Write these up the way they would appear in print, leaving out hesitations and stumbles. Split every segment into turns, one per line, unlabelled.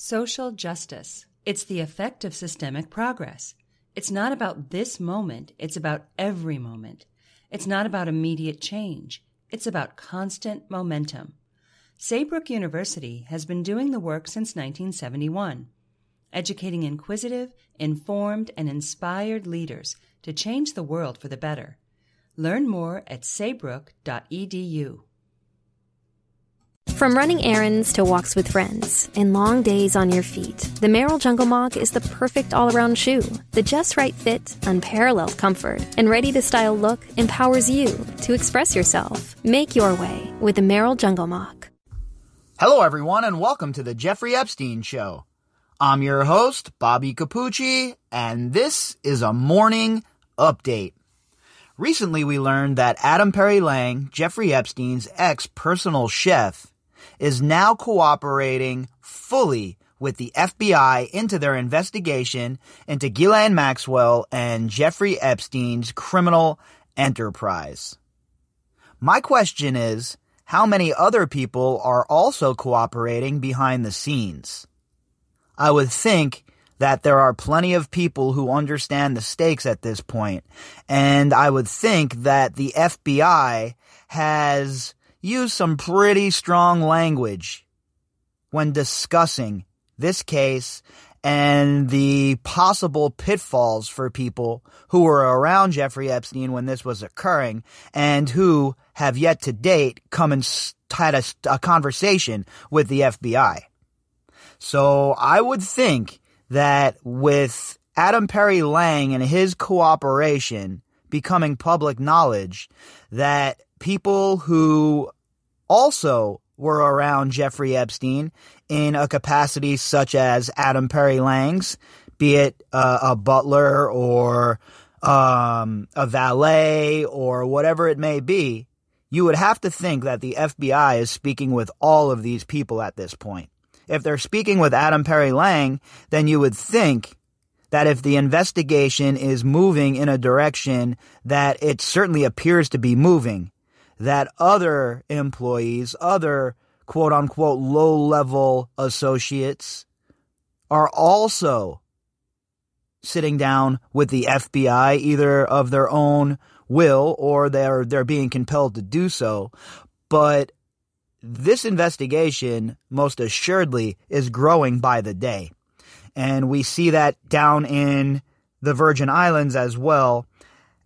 Social justice. It's the effect of systemic progress. It's not about this moment, it's about every moment. It's not about immediate change, it's about constant momentum. Saybrook University has been doing the work since 1971, educating inquisitive, informed, and inspired leaders to change the world for the better. Learn more at saybrook.edu.
From running errands to walks with friends and long days on your feet, the Merrell Jungle Moc is the perfect all-around shoe. The just right fit, unparalleled comfort, and ready-to-style look empowers you to express yourself. Make your way with the Merrell Jungle Moc.
Hello, everyone, and welcome to the Jeffrey Epstein Show. I'm your host, Bobbycapucci, and this is a morning update. Recently, we learned that Adam Perry Lang, Jeffrey Epstein's ex-personal chef, is now cooperating fully with the FBI into their investigation into Ghislaine Maxwell and Jeffrey Epstein's criminal enterprise. My question is, how many other people are also cooperating behind the scenes? I would think that there are plenty of people who understand the stakes at this point, and I would think that the FBI has used some pretty strong language when discussing this case and the possible pitfalls for people who were around Jeffrey Epstein when this was occurring and who have yet to date come and had a conversation with the FBI. So I would think that with Adam Perry Lang and his cooperation becoming public knowledge, that people who also were around Jeffrey Epstein in a capacity such as Adam Perry Lang's, be it a butler or a valet or whatever it may be, you would have to think that the FBI is speaking with all of these people at this point. If they're speaking with Adam Perry Lang, then you would think that if the investigation is moving in a direction that it certainly appears to be moving, that other employees, other quote-unquote low-level associates are also sitting down with the FBI, either of their own will or they're being compelled to do so. But this investigation, most assuredly, is growing by the day. And we see that down in the Virgin Islands as well,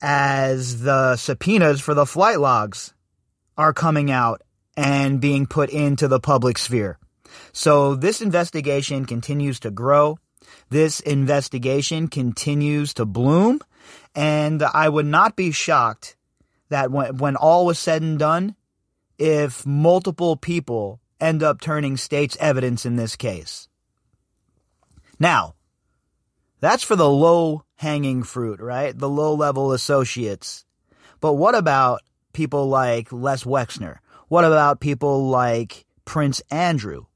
as the subpoenas for the flight logs are coming out and being put into the public sphere. So this investigation continues to grow. This investigation continues to bloom. And I would not be shocked that when all was said and done, if multiple people end up turning state's evidence in this case. Now, that's for the low-hanging fruit, right? The low-level associates. But what about people like Les Wexner? What about people like Prince Andrew?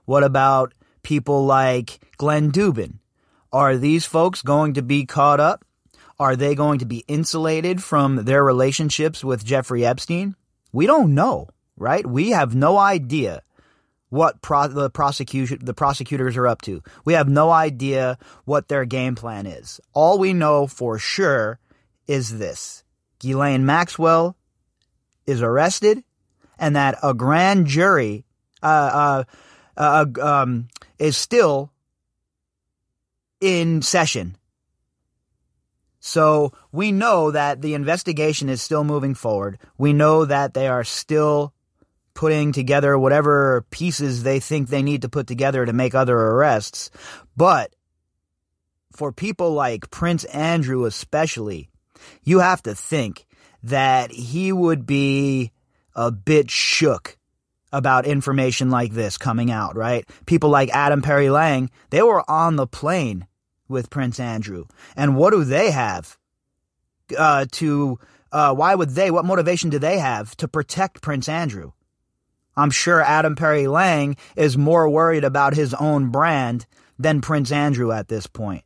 What about people like Glenn Dubin? Are these folks going to be caught up? Are they going to be insulated from their relationships with Jeffrey Epstein? We don't know, right? We have no idea what the prosecutors are up to. We have no idea what their game plan is. All we know for sure is this: Ghislaine Maxwell is arrested, and that a grand jury is still in session. So we know that the investigation is still moving forward. We know that they are still putting together whatever pieces they think they need to put together to make other arrests. But for people like Prince Andrew especially, you have to think that he would be a bit shook about information like this coming out, right? People like Adam Perry Lang, they were on the plane with Prince Andrew. And what do they have what motivation do they have to protect Prince Andrew? I'm sure Adam Perry Lang is more worried about his own brand than Prince Andrew at this point.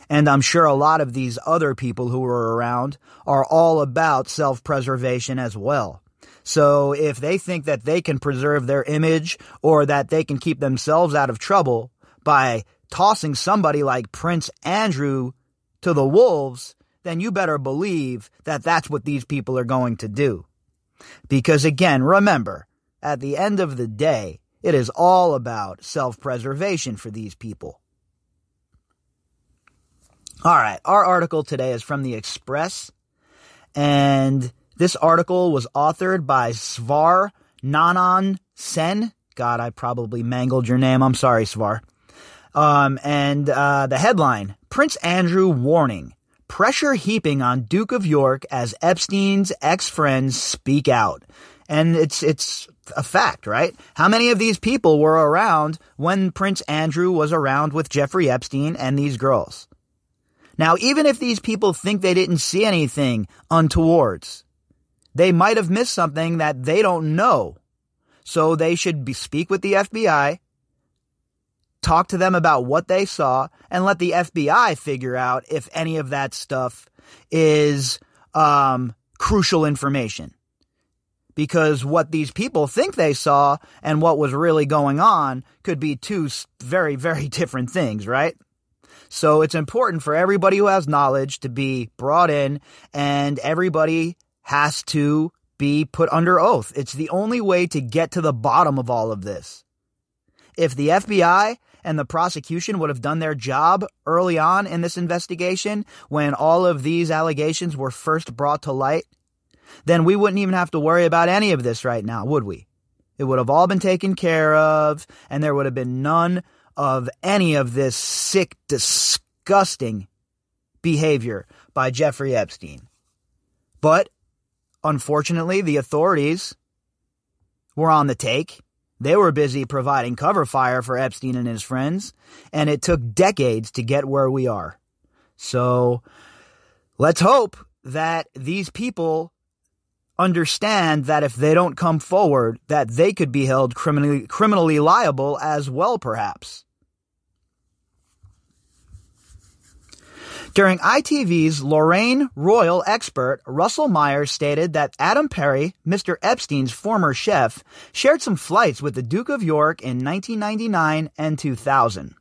And I'm sure a lot of these other people who were around are all about self-preservation as well. So if they think that they can preserve their image or that they can keep themselves out of trouble by tossing somebody like Prince Andrew to the wolves, then you better believe that that's what these people are going to do. Because again, remember, at the end of the day, it is all about self-preservation for these people. All right, our article today is from The Express, and this article was authored by Svar Nanan Sen. God, I probably mangled your name. I'm sorry, Svar. And the headline, Prince Andrew warning, pressure heaping on Duke of York as Epstein's ex-friends speak out. And it's a fact, right? How many of these people were around when Prince Andrew was around with Jeffrey Epstein and these girls? Now, even if these people think they didn't see anything untowards, they might have missed something that they don't know. So they should speak with the FBI, talk to them about what they saw, and let the FBI figure out if any of that stuff is crucial information. Because what these people think they saw and what was really going on could be two very, very different things, right? So it's important for everybody who has knowledge to be brought in, and everybody has to be put under oath. It's the only way to get to the bottom of all of this. If the FBI and the prosecution would have done their job early on in this investigation, when all of these allegations were first brought to light, then we wouldn't even have to worry about any of this right now, would we? It would have all been taken care of, and there would have been none of any of this sick, disgusting behavior by Jeffrey Epstein. But, unfortunately, the authorities were on the take. They were busy providing cover fire for Epstein and his friends, and it took decades to get where we are. So, let's hope that these people understand that if they don't come forward, that they could be held criminally liable as well, perhaps. During ITV's Lorraine Royal expert, Russell Myers stated that Adam Perry, Mr. Epstein's former chef, shared some flights with the Duke of York in 1999 and 2000.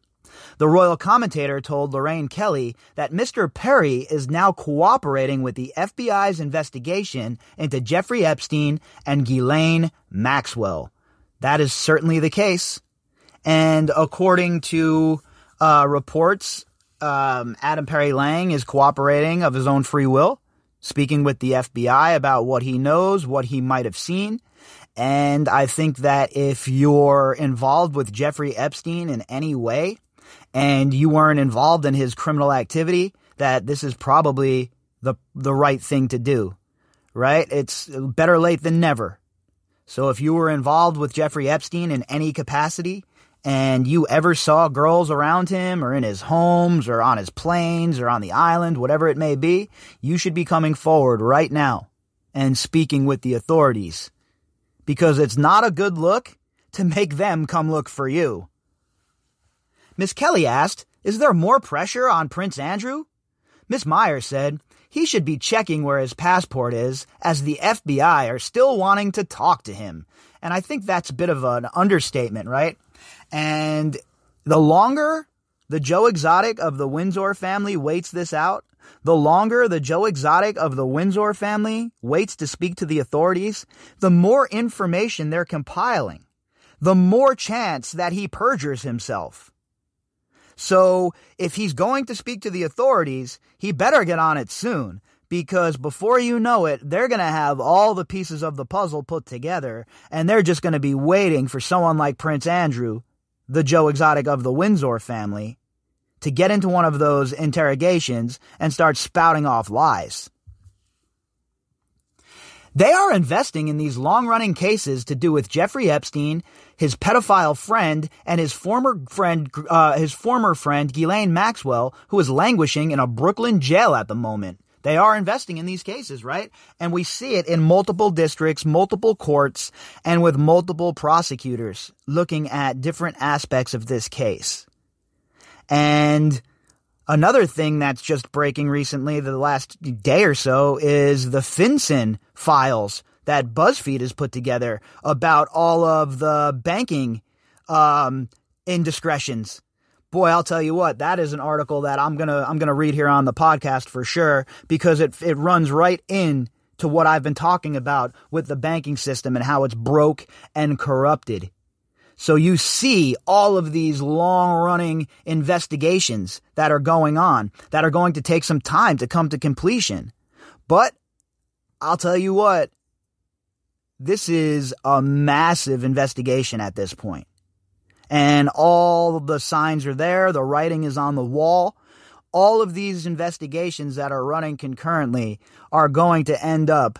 The royal commentator told Lorraine Kelly that Mr. Perry is now cooperating with the FBI's investigation into Jeffrey Epstein and Ghislaine Maxwell. That is certainly the case. And according to reports, Adam Perry Lang is cooperating of his own free will, speaking with the FBI about what he knows, what he might have seen. And I think that if you're involved with Jeffrey Epstein in any way, and you weren't involved in his criminal activity, that this is probably the right thing to do, right? It's better late than never. So if you were involved with Jeffrey Epstein in any capacity, and you ever saw girls around him or in his homes or on his planes or on the island, whatever it may be, you should be coming forward right now and speaking with the authorities. Because it's not a good look to make them come look for you. Miss Kelly asked, is there more pressure on Prince Andrew? Miss Myers said, he should be checking where his passport is, as the FBI are still wanting to talk to him. And I think that's a bit of an understatement, right? And the longer the Joe Exotic of the Windsor family waits this out, the longer the Joe Exotic of the Windsor family waits to speak to the authorities, the more information they're compiling, the more chance that he perjures himself. So if he's going to speak to the authorities, he better get on it soon, because before you know it, they're going to have all the pieces of the puzzle put together, and they're just going to be waiting for someone like Prince Andrew, the Joe Exotic of the Windsor family, to get into one of those interrogations and start spouting off lies. They are investing in these long-running cases to do with Jeffrey Epstein, his pedophile friend, and his former friend Ghislaine Maxwell, who is languishing in a Brooklyn jail at the moment. They are investing in these cases, right? And we see it in multiple districts, multiple courts, and with multiple prosecutors looking at different aspects of this case. And another thing that's just breaking recently, the last day or so, is the FinCEN files that BuzzFeed has put together about all of the banking indiscretions boy, I'll tell you what, that is an article that I'm gonna read here on the podcast for sure, because it runs right in to what I've been talking about with the banking system and how it's broke and corrupted. So you see all of these long-running investigations that are going on, that are going to take some time to come to completion. But I'll tell you what, this is a massive investigation at this point. And all the signs are there, the writing is on the wall. All of these investigations that are running concurrently are going to end up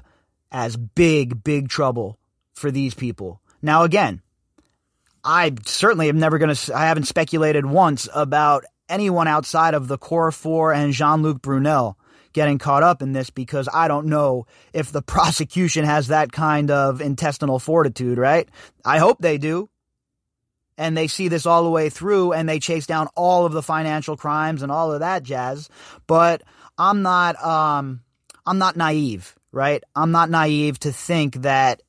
as big, big trouble for these people. Now again, I certainly I haven't speculated once about anyone outside of the Core Four and Jean-Luc Brunel getting caught up in this, because I don't know if the prosecution has that kind of intestinal fortitude, right? I hope they do. And they see this all the way through and they chase down all of the financial crimes and all of that jazz. But I'm not naive, right? I'm not naive to think that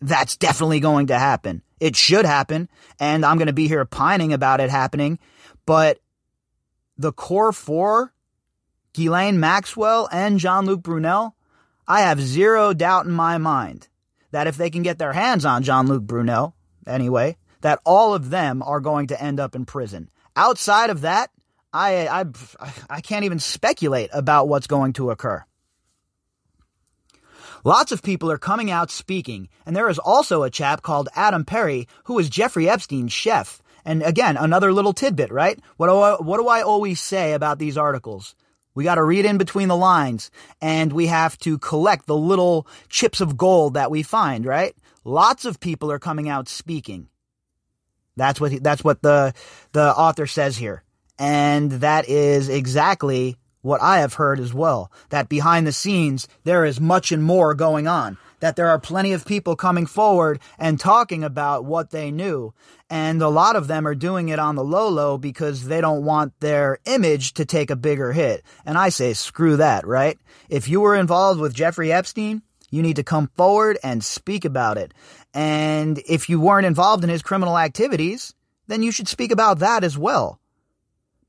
that's definitely going to happen. It should happen, and I'm going to be here pining about it happening. But the Core Four, Ghislaine Maxwell and Jean-Luc Brunel, I have zero doubt in my mind that if they can get their hands on Jean-Luc Brunel, anyway, that all of them are going to end up in prison. Outside of that, I can't even speculate about what's going to occur. Lots of people are coming out speaking, and there is also a chap called Adam Perry who is Jeffrey Epstein's chef. And again, another little tidbit, right? What do I always say about these articles? We got to read in between the lines, and we have to collect the little chips of gold that we find, right? Lots of people are coming out speaking. That's what the author says here. And that is exactly what I have heard as well, that behind the scenes, there is much and more going on, that there are plenty of people coming forward and talking about what they knew. And a lot of them are doing it on the low because they don't want their image to take a bigger hit. And I say, screw that, right? If you were involved with Jeffrey Epstein, you need to come forward and speak about it. And if you weren't involved in his criminal activities, then you should speak about that as well.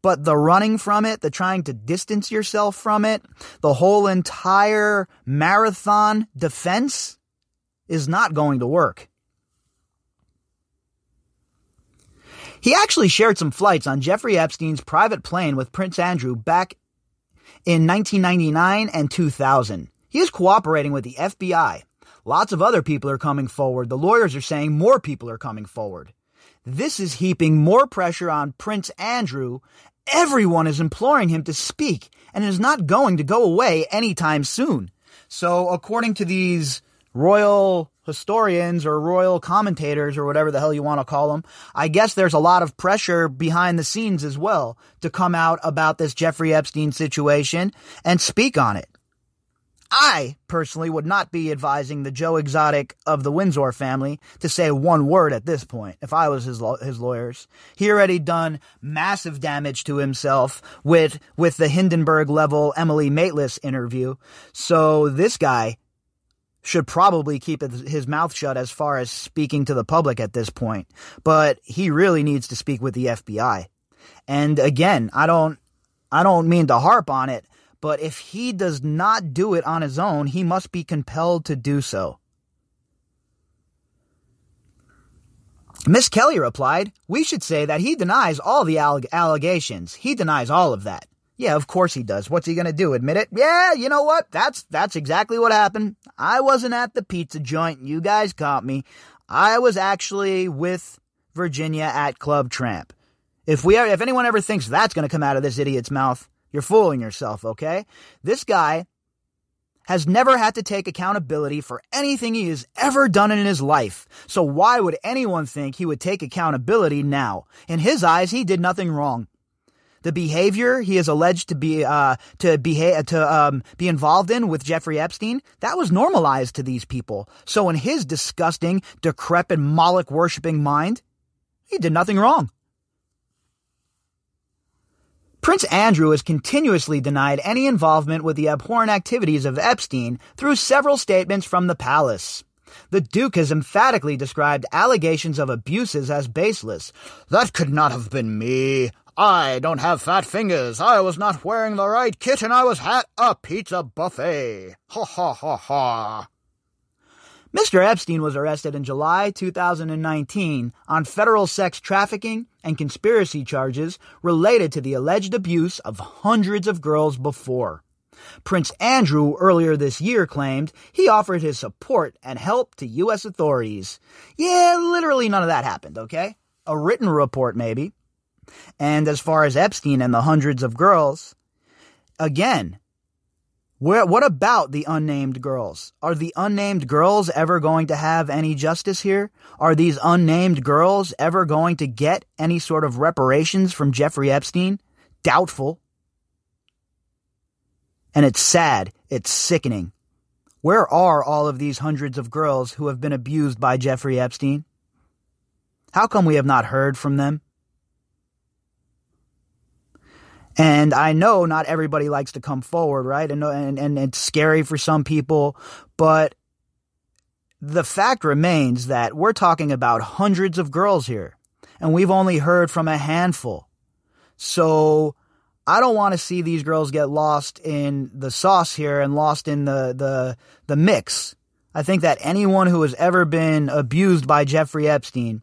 But the running from it, the trying to distance yourself from it, the whole entire marathon defense is not going to work. He actually shared some flights on Jeffrey Epstein's private plane with Prince Andrew back in 1999 and 2000. He is cooperating with the FBI. Lots of other people are coming forward. The lawyers are saying more people are coming forward. This is heaping more pressure on Prince Andrew. Everyone is imploring him to speak, and it is not going to go away anytime soon. So according to these royal historians or royal commentators or whatever the hell you want to call them, I guess there's a lot of pressure behind the scenes as well to come out about this Jeffrey Epstein situation and speak on it. I personally would not be advising the Joe Exotic of the Windsor family to say one word at this point if I was his lawyers. He already done massive damage to himself with the Hindenburg-level Emily Maitlis interview. So this guy should probably keep his mouth shut as far as speaking to the public at this point. But he really needs to speak with the FBI. And again, I don't mean to harp on it, but if he does not do it on his own, he must be compelled to do so. Miss Kelly replied, "We should say that he denies all the allegations. He denies all of that." Yeah, of course he does. What's he going to do? Admit it? Yeah, you know what? That's exactly what happened. I wasn't at the pizza joint. You guys caught me. I was actually with Virginia at Club Tramp. If anyone ever thinks that's going to come out of this idiot's mouth, you're fooling yourself, okay? This guy has never had to take accountability for anything he has ever done in his life. So why would anyone think he would take accountability now? In his eyes, he did nothing wrong. The behavior he is alleged to be involved in with Jeffrey Epstein, that was normalized to these people. So in his disgusting, decrepit, Moloch-worshipping mind, he did nothing wrong. Prince Andrew has continuously denied any involvement with the abhorrent activities of Epstein through several statements from the palace. The Duke has emphatically described allegations of abuses as baseless. "That could not have been me. I don't have fat fingers. I was not wearing the right kit and I was at a pizza buffet. Ha ha ha ha." Mr. Epstein was arrested in July 2019 on federal sex trafficking and conspiracy charges related to the alleged abuse of hundreds of girls before. Prince Andrew earlier this year claimed he offered his support and help to U.S. authorities. Yeah, literally none of that happened, okay? A written report, maybe. And as far as Epstein and the hundreds of girls, again, what about the unnamed girls? Are the unnamed girls ever going to have any justice here? Are these unnamed girls ever going to get any sort of reparations from Jeffrey Epstein? Doubtful. And it's sad. It's sickening. Where are all of these hundreds of girls who have been abused by Jeffrey Epstein? How come we have not heard from them? And I know not everybody likes to come forward, right? And it's scary for some people, but the fact remains that we're talking about hundreds of girls here, and we've only heard from a handful. So I don't want to see these girls get lost in the sauce here and lost in the mix. I think that anyone who has ever been abused by Jeffrey Epstein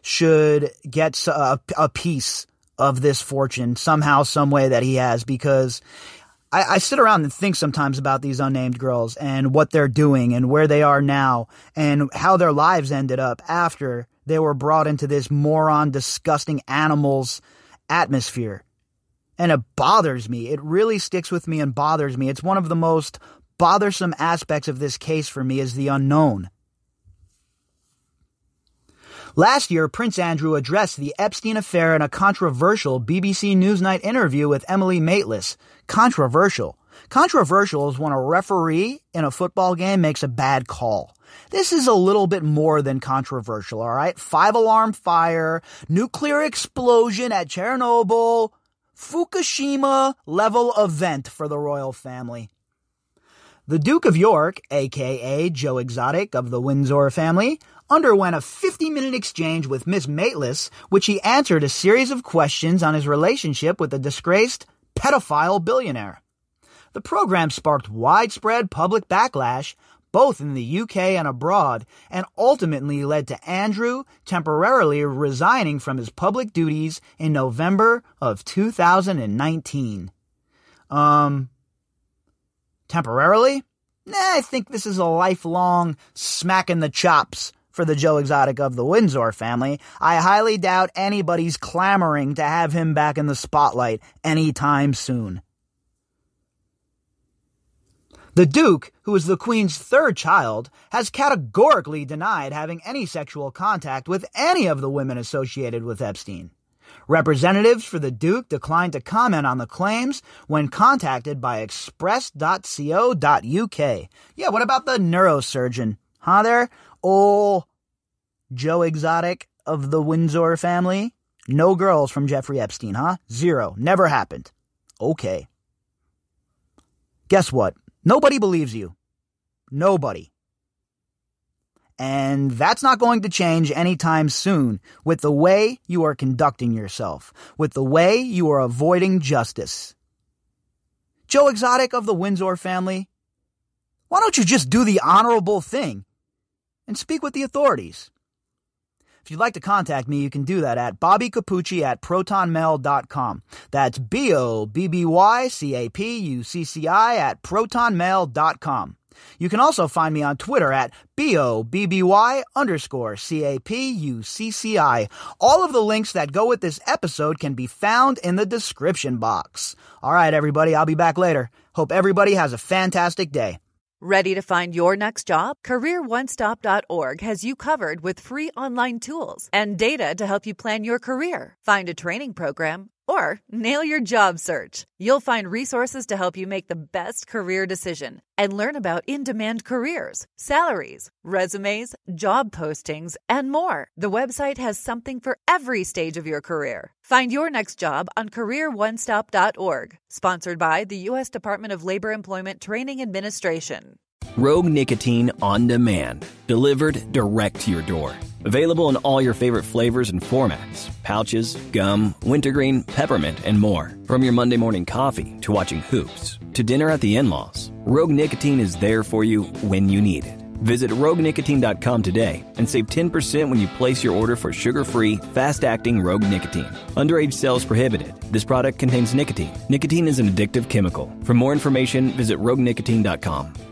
should get a piece of this fortune somehow, some way that he has, because I sit around and think sometimes about these unnamed girls and what they're doing and where they are now and how their lives ended up after they were brought into this moron, disgusting animals atmosphere. And it bothers me. It really sticks with me and bothers me. It's one of the most bothersome aspects of this case for me is the unknown. Last year, Prince Andrew addressed the Epstein affair in a controversial BBC Newsnight interview with Emily Maitlis. Controversial. Controversial is when a referee in a football game makes a bad call. This is a little bit more than controversial, all right? 5-alarm fire, nuclear explosion at Chernobyl, Fukushima level event for the royal family. The Duke of York, a.k.a. Joe Exotic of the Windsor family, underwent a 50-minute exchange with Miss Maitlis, which he answered a series of questions on his relationship with the disgraced pedophile billionaire. The program sparked widespread public backlash, both in the UK and abroad, and ultimately led to Andrew temporarily resigning from his public duties in November of 2019. Temporarily? I think this is a lifelong smack in the chops for the Joe Exotic of the Windsor family. I highly doubt anybody's clamoring to have him back in the spotlight anytime soon. The Duke, who is the Queen's third child, has categorically denied having any sexual contact with any of the women associated with Epstein. Representatives for the Duke declined to comment on the claims when contacted by express.co.uk. Yeah, what about the neurosurgeon? Huh there? Oh, Joe Exotic of the Windsor family? No girls from Jeffrey Epstein, huh? 0. Never happened. Okay. Guess what? Nobody believes you. Nobody. And that's not going to change anytime soon with the way you are conducting yourself, with the way you are avoiding justice. Joe Exotic of the Windsor family, why don't you just do the honorable thing and speak with the authorities? If you'd like to contact me, you can do that at bobbycapucci@protonmail.com. That's BOBBYCAPUCCI@protonmail.com. You can also find me on Twitter at BOBBY_CAPUCCI. All of the links that go with this episode can be found in the description box. All right, everybody, I'll be back later. Hope everybody has a fantastic day.
Ready to find your next job? CareerOneStop.org has you covered with free online tools and data to help you plan your career, find a training program, or nail your job search. You'll find resources to help you make the best career decision and learn about in-demand careers, salaries, resumes, job postings, and more. The website has something for every stage of your career. Find your next job on CareerOneStop.org, sponsored by the U.S. Department of Labor Employment Training Administration.
Rogue Nicotine on demand, delivered direct to your door. Available in all your favorite flavors and formats: pouches, gum, wintergreen, peppermint, and more. From your Monday morning coffee to watching hoops to dinner at the in-laws, Rogue Nicotine is there for you when you need it. Visit RogueNicotine.com today and save 10% when you place your order for sugar-free, fast-acting Rogue Nicotine. Underage sales prohibited. This product contains nicotine. Nicotine is an addictive chemical. For more information, visit RogueNicotine.com.